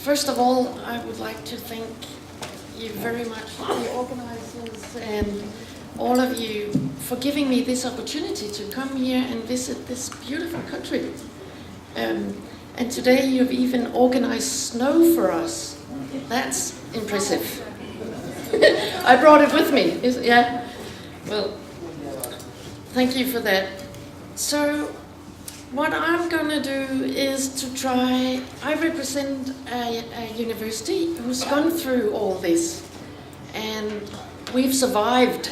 First of all, I would like to thank you very much, the organizers and all of you, for giving me this opportunity to come here and visit this beautiful country. And today you've even organized snow for us. That's impressive. I brought it with me. Yeah. Well, thank you for that. So, what I'm going to do is to try. I represent a university who's gone through all this, and we've survived.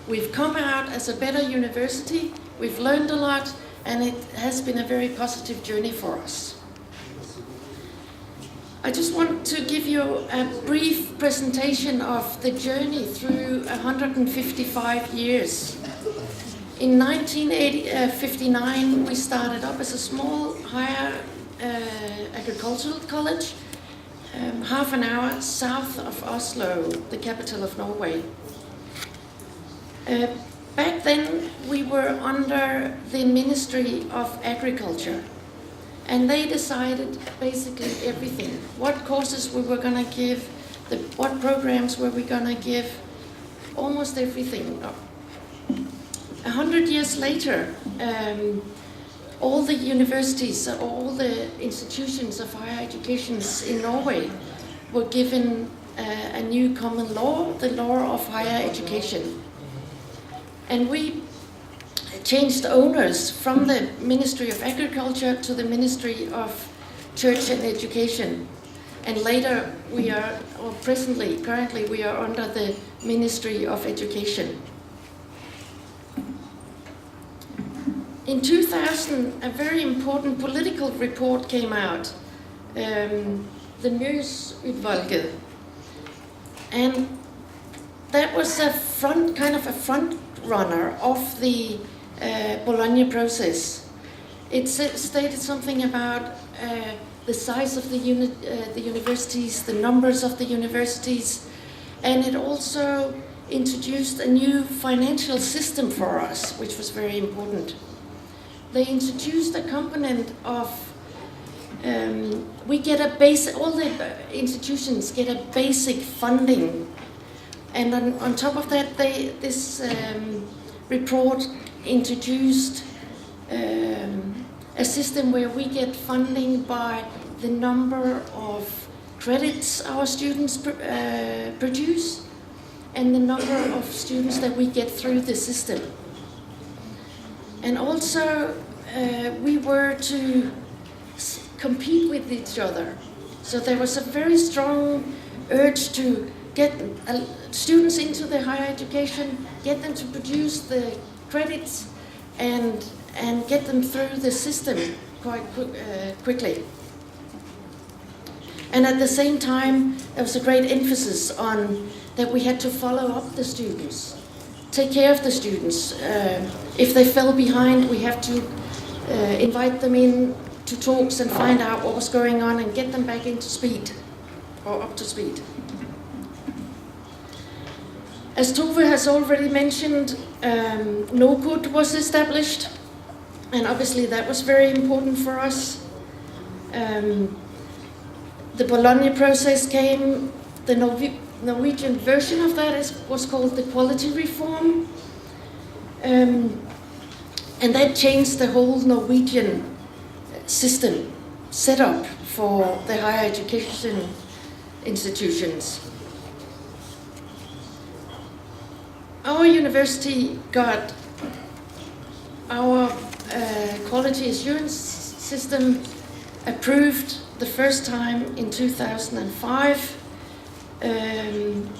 We've come out as a better university. We've learned a lot, and it has been a very positive journey for us. I just want to give you a brief presentation of the journey through 155 years. In 1959, we started up as a small higher agricultural college, half an hour south of Oslo, the capital of Norway. Back then, we were under the Ministry of Agriculture, and they decided basically everything. What courses we were going to give, what programs were we going to give, almost everything. 100 years later, all the universities, all the institutions of higher education in Norway were given a new common law, the law of higher education. And we changed owners from the Ministry of Agriculture to the Ministry of Church and Education. And later currently we are under the Ministry of Education. In 2000, a very important political report came out, the Nyhetsutvalget, and that was a front runner of the Bologna process. It stated something about the size of the universities, the numbers of the universities, and it also introduced a new financial system for us, which was very important. They introduced a component of all the institutions get a basic funding, and on top of that, this report introduced a system where we get funding by the number of credits our students produce and the number of students that we get through the system. And also, we were to compete with each other. So there was a very strong urge to get students into the higher education, get them to produce the credits, and get them through the system quite quickly. And at the same time, there was a great emphasis on that we had to follow up the students, take care of the students. If they fell behind, we have to invite them in to talks and find out what was going on and get them back into speed, or up to speed. As Tove has already mentioned, NOKUT was established, and obviously that was very important for us. The Bologna process came, the Norwegian version of that was called the quality reform, and that changed the whole Norwegian system set up for the higher education institutions. Our university got our quality assurance system approved the first time in 2005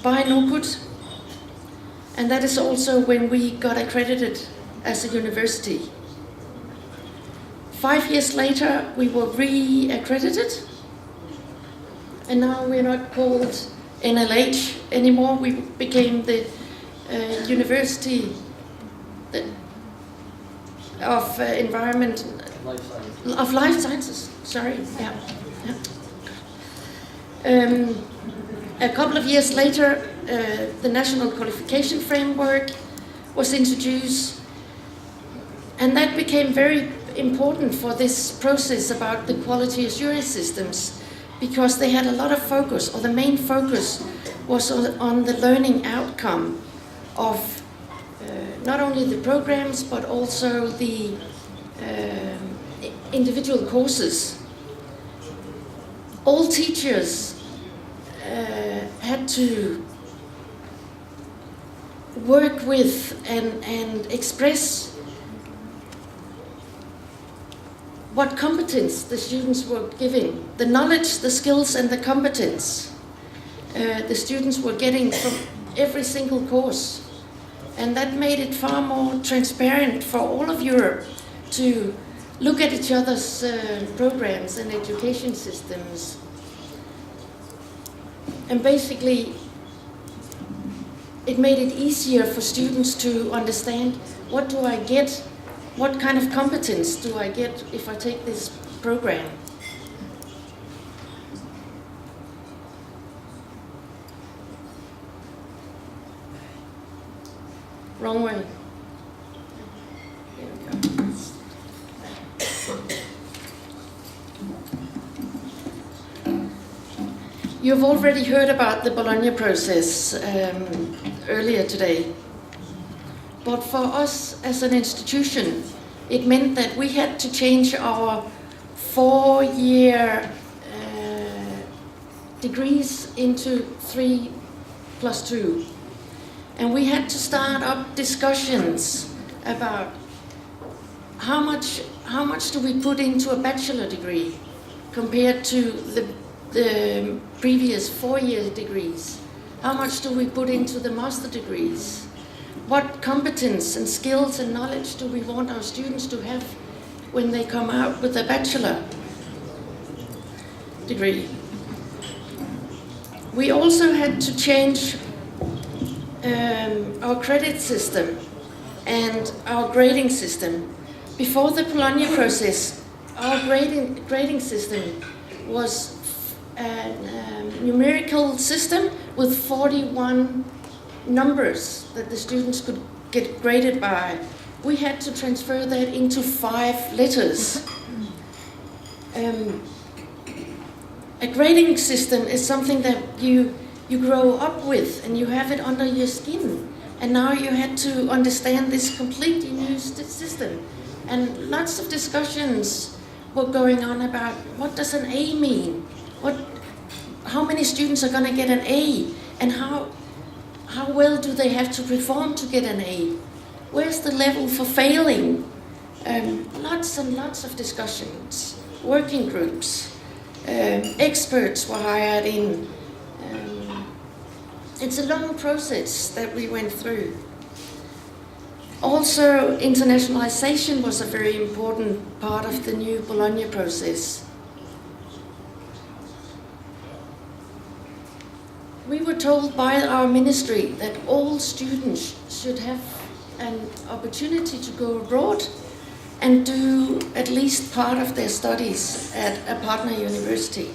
by NOKUT, and that is also when we got accredited as a university. 5 years later, we were re-accredited, and now we're not called NLH anymore. We became the University of Environment of Life Sciences. Sorry, yeah. A couple of years later, the National Qualification Framework was introduced, and that became very important for this process about the quality assurance systems, because they had a lot of focus, or the main focus was on the learning outcome of not only the programs but also the individual courses. All teachers had to work with and express what competence the students were giving, the knowledge, the skills and the competence the students were getting from every single course. And that made it far more transparent for all of Europe to look at each other's programs and education systems. And basically, it made it easier for students to understand, what do I get, what kind of competence do I get if I take this program? Wrong way. There we go. You've already heard about the Bologna process earlier today. But for us as an institution, it meant that we had to change our 4-year degrees into 3+2. And we had to start up discussions about how much do we put into a bachelor degree compared to the previous 4-year degrees? How much do we put into the master degrees? What competence and skills and knowledge do we want our students to have when they come out with a bachelor degree? We also had to change our credit system and our grading system. Before the Bologna process, our grading system was a numerical system with 41 numbers that the students could get graded by. We had to transfer that into 5 letters. A grading system is something that you grow up with and you have it under your skin. And now you had to understand this completely new system. And lots of discussions were going on about, what does an A mean? How many students are going to get an A? And how well do they have to perform to get an A? Where's the level for failing? Lots and lots of discussions, working groups, experts were hired in. It's a long process that we went through. Also, internationalization was a very important part of the new Bologna process. We were told by our ministry that all students should have an opportunity to go abroad and do at least part of their studies at a partner university.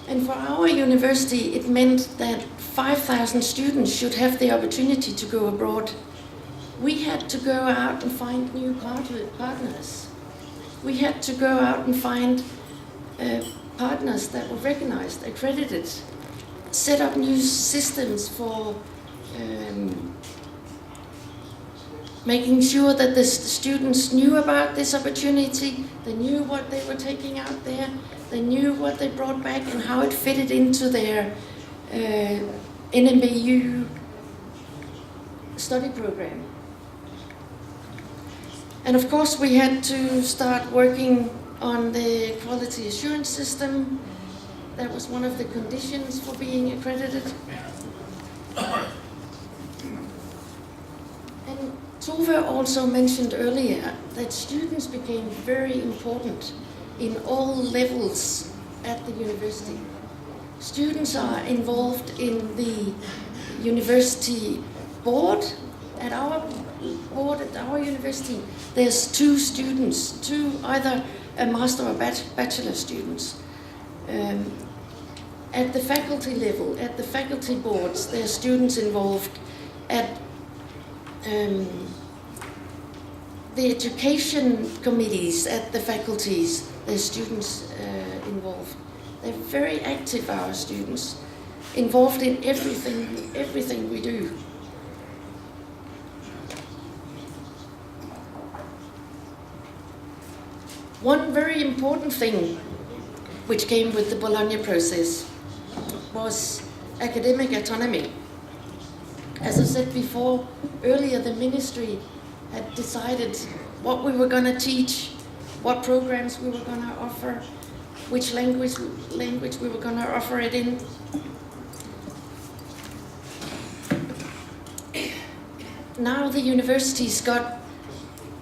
And for our university, it meant that 5,000 students should have the opportunity to go abroad. We had to go out and find new partners. We had to go out and find partners that were recognized, accredited, set up new systems for making sure that the students knew about this opportunity, they knew what they were taking out there, they knew what they brought back and how it fitted into their NMBU study program. And of course we had to start working on the quality assurance system. That was one of the conditions for being accredited. And Tove also mentioned earlier that students became very important in all levels at the university. Students are involved in the university board. At our board at our university, there's 2 students, either a master or bachelor students. At the faculty level, at the faculty boards, there are students involved. At the education committees at the faculties, there are students involved. They're very active, our students, involved in everything we do. One very important thing which came with the Bologna process was academic autonomy. As I said before, earlier the ministry had decided what we were going to teach, what programs we were going to offer, which language we were going to offer it in. Now the universities got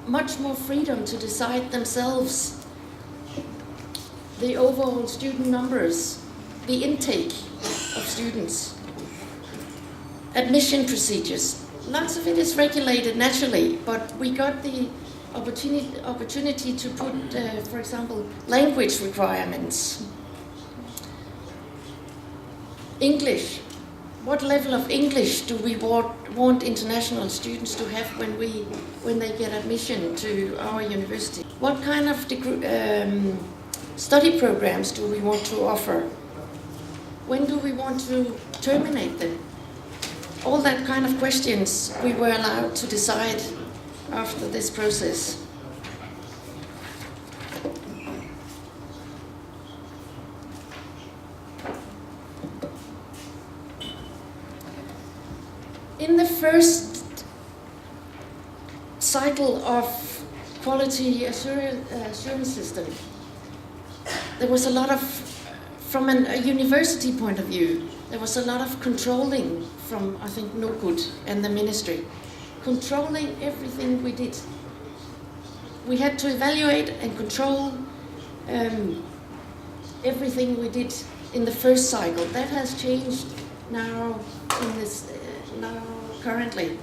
much more freedom to decide themselves the overall student numbers, the intake of students, admission procedures. Lots of it is regulated naturally, but we got the opportunity to put, for example, language requirements. English. What level of English do we want international students to have when they get admission to our university? What kind of study programs do we want to offer? When do we want to terminate them? All that kind of questions we were allowed to decide after this process. In the first cycle of quality assurance system, there was a lot of, from a university point of view, there was a lot of controlling from, I think, NOKUT and the ministry, controlling everything we did. We had to evaluate and control everything we did in the first cycle. That has changed now in this now currently.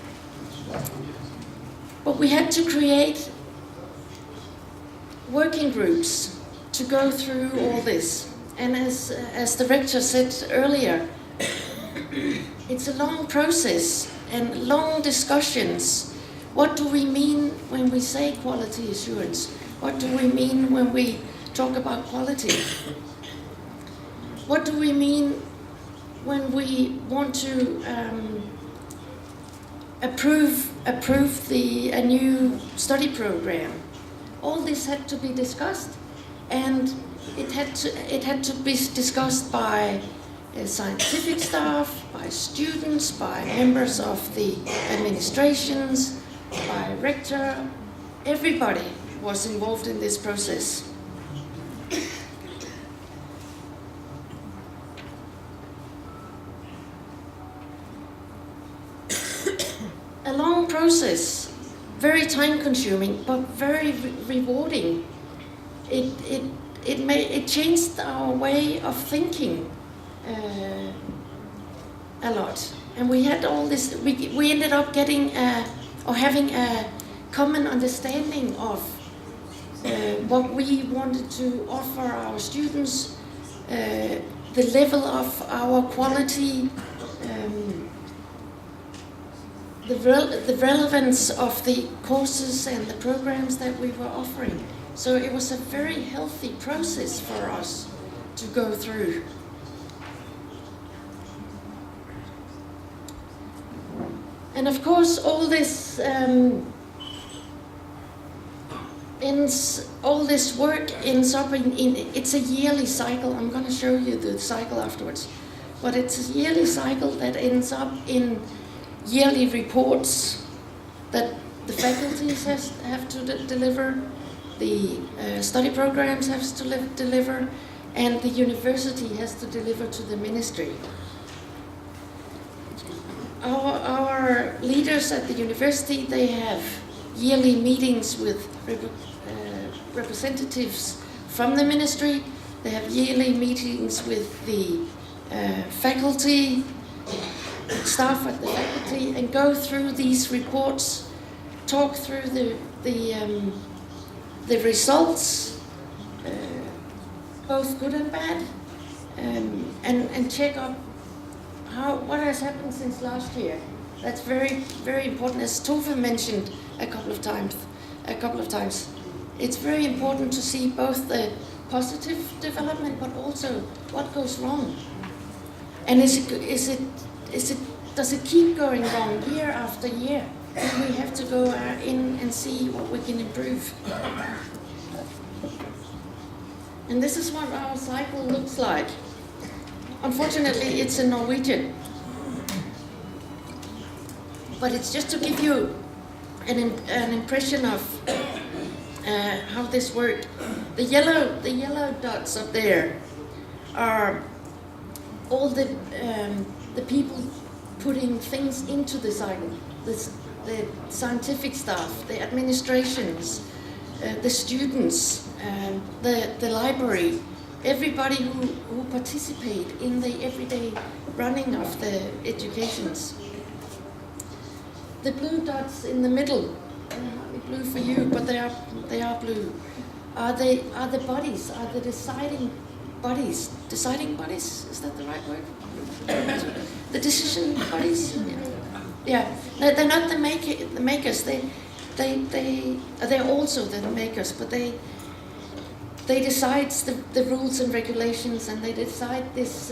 But we had to create working groups to go through all this. And as the rector said earlier, it's a long process and long discussions. What do we mean when we say quality assurance? What do we mean when we talk about quality? What do we mean when we want to approve a new study program? All this had to be discussed, and it had to be discussed by scientific staff, by students, by members of the administrations, by rector. Everybody was involved in this process. A long process, very time-consuming, but very rewarding. It changed our way of thinking a lot, and we had all this. We ended up getting or having a common understanding of what we wanted to offer our students, the level of our quality. The relevance of the courses and the programs that we were offering. So it was a very healthy process for us to go through. And of course, all this work ends up in it's a yearly cycle. I'm going to show you the cycle afterwards. But it's a yearly cycle that ends up in yearly reports that the faculties have to deliver, the study programs have to deliver, and the university has to deliver to the ministry. Our leaders at the university, they have yearly meetings with representatives from the ministry. They have yearly meetings with the faculty, staff at the faculty, and go through these reports, talk through the results, both good and bad, and check up what has happened since last year. That's very, very important. As Tove mentioned a couple of times, it's very important to see both the positive development, but also what goes wrong. And does it keep going wrong year after year? And we have to go in and see what we can improve. And this is what our cycle looks like. Unfortunately, it's in Norwegian. But it's just to give you an impression of how this worked. The yellow dots up there are all the people putting things into the cycle. The scientific staff, the administrations, the students, the library, everybody who participate in the everyday running of the educations. The blue dots in the middle, they're hardly blue for you, but they are blue. Are the bodies? Are the deciding bodies? Deciding bodies? Is that the right word? The decision bodies? Yeah. No, they're not the makers. They're also the makers, but they decide the rules and regulations, and they decide this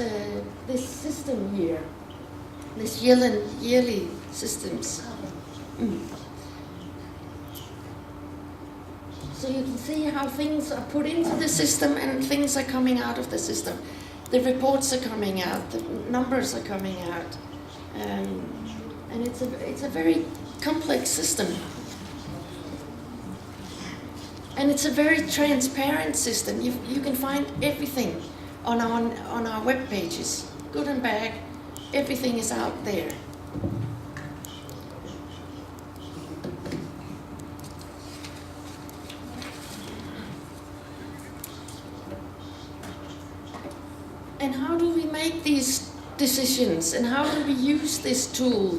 system here, this yearly systems. So you can see how things are put into the system and things are coming out of the system. The reports are coming out, the numbers are coming out, and it's a very complex system. And it's a very transparent system. You can find everything on our web pages, good and bad. Everything is out there. And how do we make these decisions? And how do we use this tool?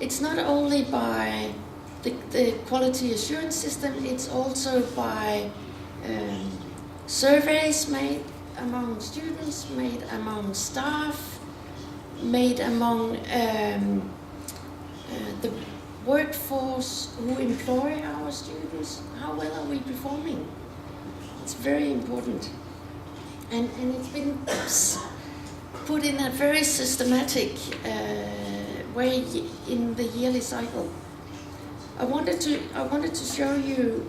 It's not only by the quality assurance system, it's also by surveys made among students, made among staff, made among the workforce who employ our students. How well are we performing? It's very important. And it's been put in a very systematic way in the yearly cycle. I wanted to show you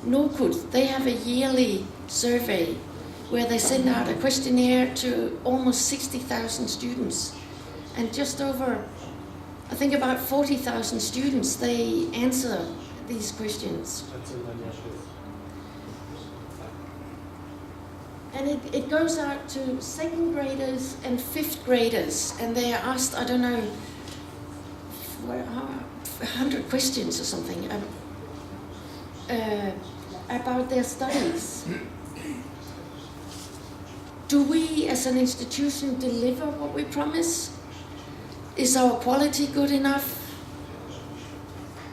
NORWEGIan. They have a yearly survey where they send out a questionnaire to almost 60,000 students, and just over, I think about 40,000 students, they answer these questions. And it goes out to second graders and fifth graders, and they are asked, I don't know, 100 questions or something about their studies. Do we as an institution deliver what we promise? Is our quality good enough?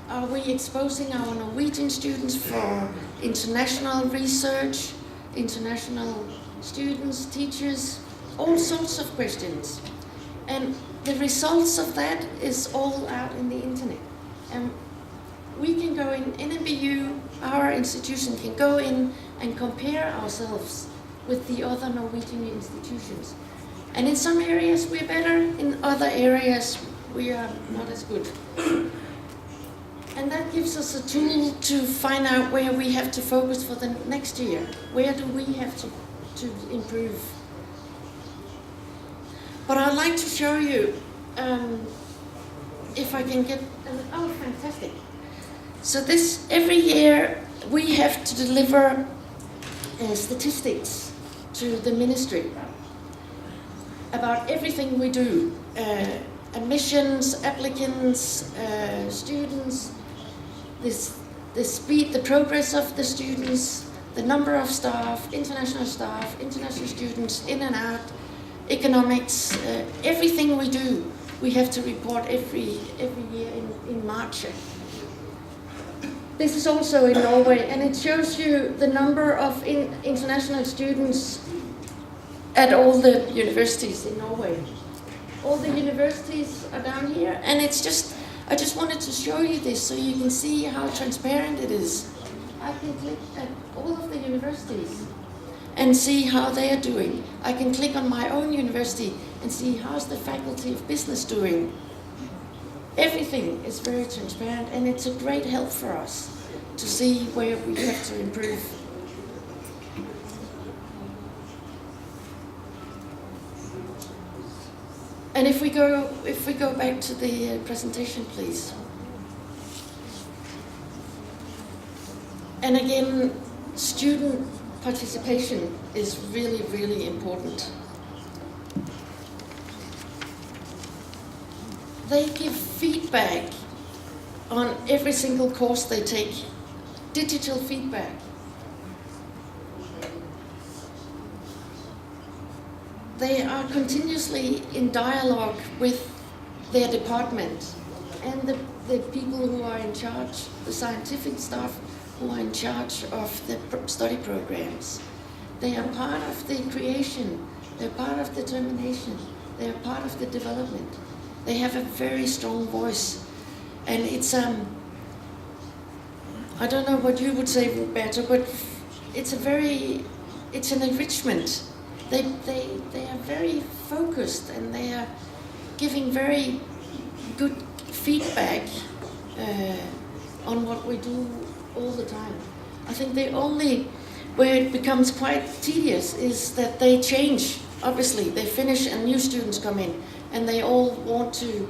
Are we exposing our Norwegian students for international research, international students, teachers, all sorts of questions? And the results of that is all out in the internet. And we can go in, NMBU, our institution can go in and compare ourselves with the other Norwegian institutions. And in some areas we're better, in other areas we are not as good. And that gives us a tool to find out where we have to focus for the next year. Where do we have to improve? But I'd like to show you, if I can get, oh, fantastic. So this, every year we have to deliver statistics to the ministry about everything we do. Admissions, applicants, students, the speed, the progress of the students, the number of staff, international students, in and out, economics, everything we do, we have to report every year in March. This is also in Norway, and it shows you the number of international students at all the universities in Norway. All the universities are down here, and I just wanted to show you this so you can see how transparent it is. I can click at all of the universities, and see how they are doing. I can click on my own university and see how's the Faculty of Business doing. Everything is very transparent, and it's a great help for us to see where we have to improve. And if we go back to the presentation, please. And again, student participation is really, really important. They give feedback on every single course they take, digital feedback. They are continuously in dialogue with their department and the people who are in charge, the scientific staff who are in charge of the study programs. They are part of the creation, they're part of the termination, they are part of the development. They have a very strong voice, and it's I don't know what you would say, Roberto, but it's an enrichment. They are very focused, and they are giving very good feedback on what we do all the time. I think the only where it becomes quite tedious is that they change. Obviously, they finish and new students come in, and they all want to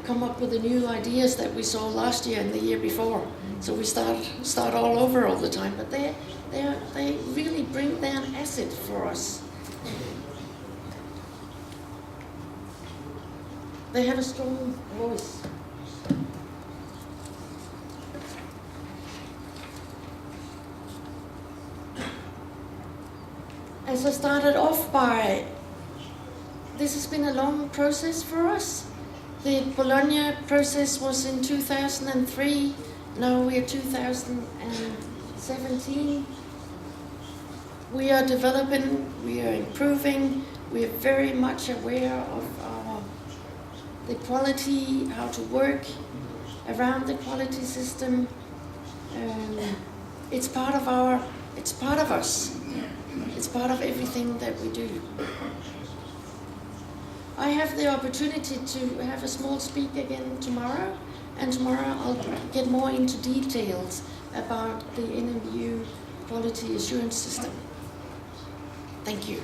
come up with the new ideas that we saw last year and the year before. So we start all over all the time. But they really bring their asset for us. They have a strong voice. As I started off by, this has been a long process for us. The Bologna process was in 2003, now we are 2017. We are developing, we are improving, we are very much aware of the quality, how to work around the quality system. It's part of us. It's part of everything that we do. I have the opportunity to have a small speak again tomorrow, and tomorrow I'll get more into details about the NMU quality assurance system. Thank you.